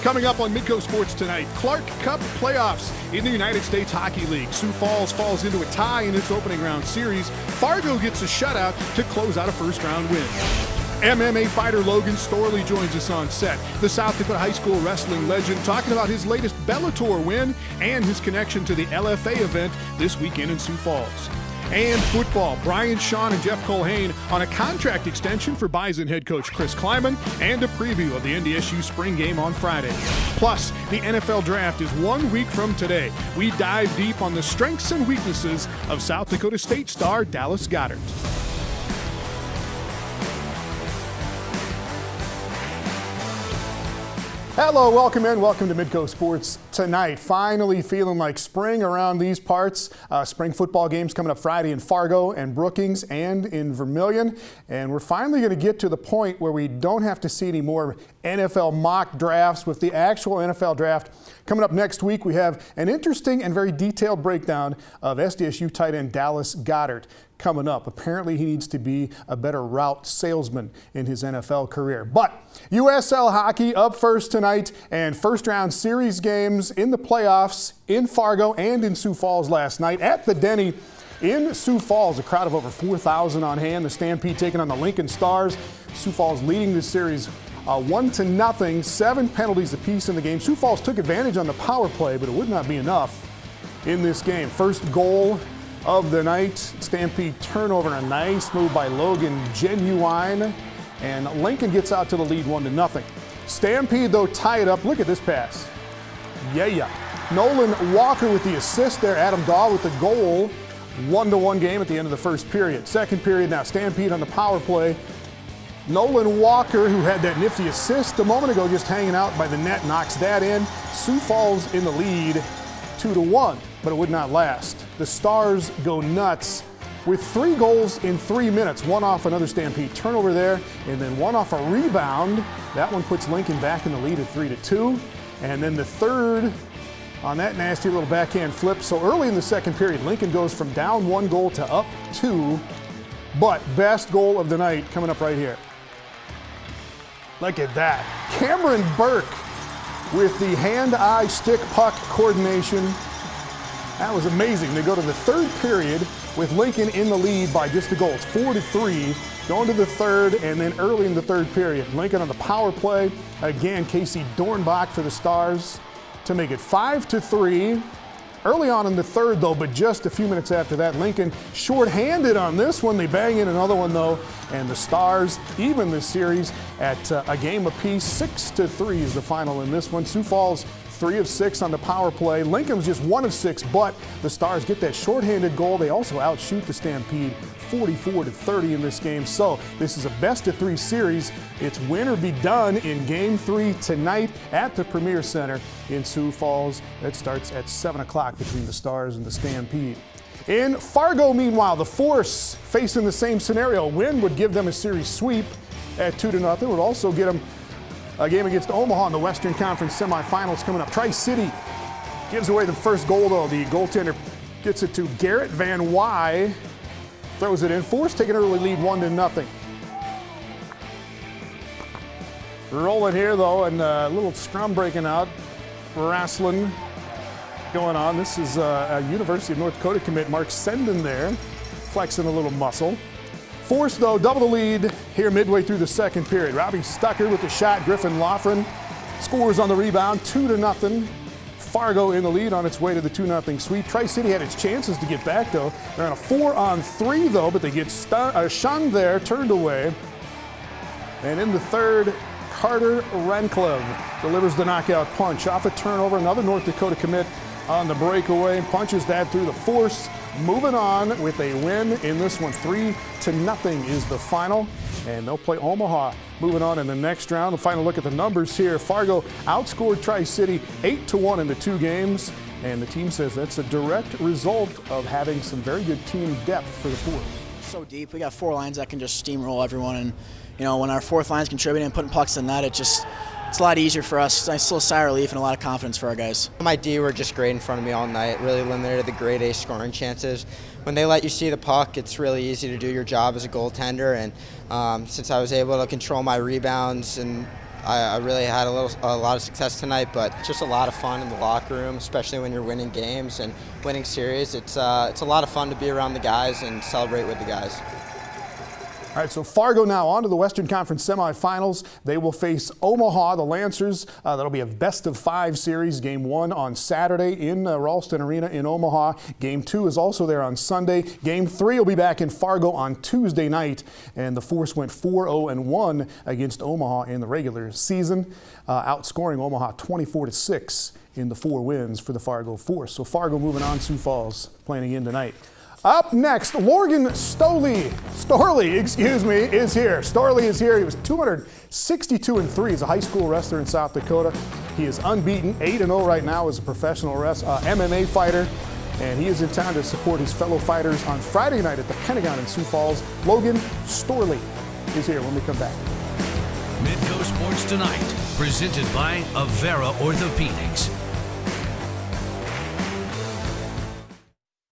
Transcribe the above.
Coming up on Midco Sports tonight, Clark Cup playoffs in the United States Hockey League. Sioux Falls falls into a tie in its opening round series. Fargo gets a shutout to close out a first-round win. MMA fighter Logan STORLEY joins us on set. The South Dakota high school wrestling legend talking about his latest Bellator win and his connection to the LFA event this weekend in Sioux Falls. And football, Brian Shawn and Jeff Colhane on a contract extension for Bison head coach Chris Kleiman and a preview of the NDSU spring game on Friday. Plus, the NFL draft is 1 week from today. We dive deep on the strengths and weaknesses of South Dakota State star Dallas Goedert. Hello, welcome in. Welcome to Midco Sports tonight. Finally feeling like spring around these parts. Spring football games coming up Friday in Fargo and Brookings and in Vermilion. And we're finally going to get to the point where we don't have to see any more NFL mock drafts. With the actual NFL draft coming up next week, we have an interesting and very detailed breakdown of SDSU tight end Dallas Goedert coming up. Apparently he needs to be a better route salesman in his NFL career. But USL hockey up first tonight, and first round series games in the playoffs in Fargo and in Sioux Falls last night at the Denny in Sioux Falls. A crowd of over 4,000 on hand. The Stampede taking on the Lincoln Stars. Sioux Falls leading this series 1-0, 7 penalties apiece in the game. Sioux Falls took advantage on the power play, but it would not be enough in this game. First goal of the night, Stampede turnover, a nice move by Logan Genuine, and Lincoln gets out to the lead 1-0. Stampede though tie it up. Look at this pass. Yeah. Nolan Walker with the assist there. Adam Daw with the goal. 1-1 game at the end of the first period. Second period now, Stampede on the power play. Nolan Walker, who had that nifty assist a moment ago, just hanging out by the net, knocks that in. Sioux Falls in the lead 2-1, but it would not last. The Stars go nuts with 3 goals in 3 minutes. One off another Stampede turnover there, and then one off a rebound. That one puts Lincoln back in the lead at 3-2. And then the third on that nasty little backhand flip. So early in the second period, Lincoln goes from down 1 goal to up 2. But best goal of the night coming up right here. Look at that. Cameron Burke with the hand-eye stick puck coordination. That was amazing. They go to the third period with Lincoln in the lead by just a goal. It's 4-3, going to the third, and then early in the third period, Lincoln on the power play. Again, Casey Dornbach for the Stars to make it 5-3. Early on in the third, though, but just a few minutes after that, Lincoln shorthanded on this one. They bang in another one, though, and the Stars even this series at a game apiece. 6-3 is the final in this one. Sioux Falls 3 of 6 on the power play. Lincoln was just 1 of 6, but the Stars get that shorthanded goal. They also outshoot the Stampede 44-30 in this game. So this is a best-of-3 series. It's win or be done in Game 3 tonight at the Premier Center in Sioux Falls. That starts at 7 o'clock between the Stars and the Stampede. In Fargo, meanwhile, the Force facing the same scenario. Win would give them a series sweep at 2-0. Would also get them a game against Omaha in the Western Conference semifinals coming up. Tri-City gives away the first goal, though. The goaltender gets it to Garrett Van Wy. Throws it in. Force take an early lead 1-0. Rolling here, though, and a little scrum breaking out. Wrestling going on. This is a University of North Dakota commit, Mark Senden there, flexing a little muscle. Force, though, double the lead here midway through the second period. Robbie Stucker with the shot. Griffin Loughran scores on the rebound, 2-0. Fargo in the lead on its way to the 2-0 sweep. Tri-City had its chances to get back, though. They're on a 4-on-3, though, but they get shunned there, turned away. And in the third, Carter Rencleve delivers the knockout punch off a turnover. Another North Dakota commit on the breakaway, punches that through the Force. Moving on with a win in this one. 3-0 is the final, and they'll play Omaha moving on in the next round. A final look at the numbers here. Fargo outscored Tri-City 8-1 in the 2 games, and the team says that's a direct result of having some very good team depth for the Force. So deep. We got 4 lines that can just steamroll everyone, and when our 4th line's contributing and putting pucks in that, it's a lot easier for us. Nice little sigh of relief and a lot of confidence for our guys. My D were just great in front of me all night, really limited the grade A scoring chances. When they let you see the puck, it's really easy to do your job as a goaltender, and since I was able to control my rebounds and I really had a lot of success tonight, but just a lot of fun in the locker room, especially when you're winning games and winning series. It's a lot of fun to be around the guys and celebrate with the guys. All right, so Fargo now on to the Western Conference semifinals. They will face Omaha, the Lancers. That'll be a best-of-5 series. Game 1 on Saturday in Ralston Arena in Omaha. Game 2 is also there on Sunday. Game 3 will be back in Fargo on Tuesday night. And the Force went 4-0-1 against Omaha in the regular season, outscoring Omaha 24-6 in the 4 wins for the Fargo Force. So Fargo moving on, Sioux Falls playing again tonight. Up next, Lorgan Storley is here. Storley is here. He was 262-3 as a high school wrestler in South Dakota. He is unbeaten, 8-0 right now as a professional MMA fighter. And he is in town to support his fellow fighters on Friday night at the Pentagon in Sioux Falls. Logan Storley is here when we come back. Midco Sports Tonight, presented by Avera Orthopedics.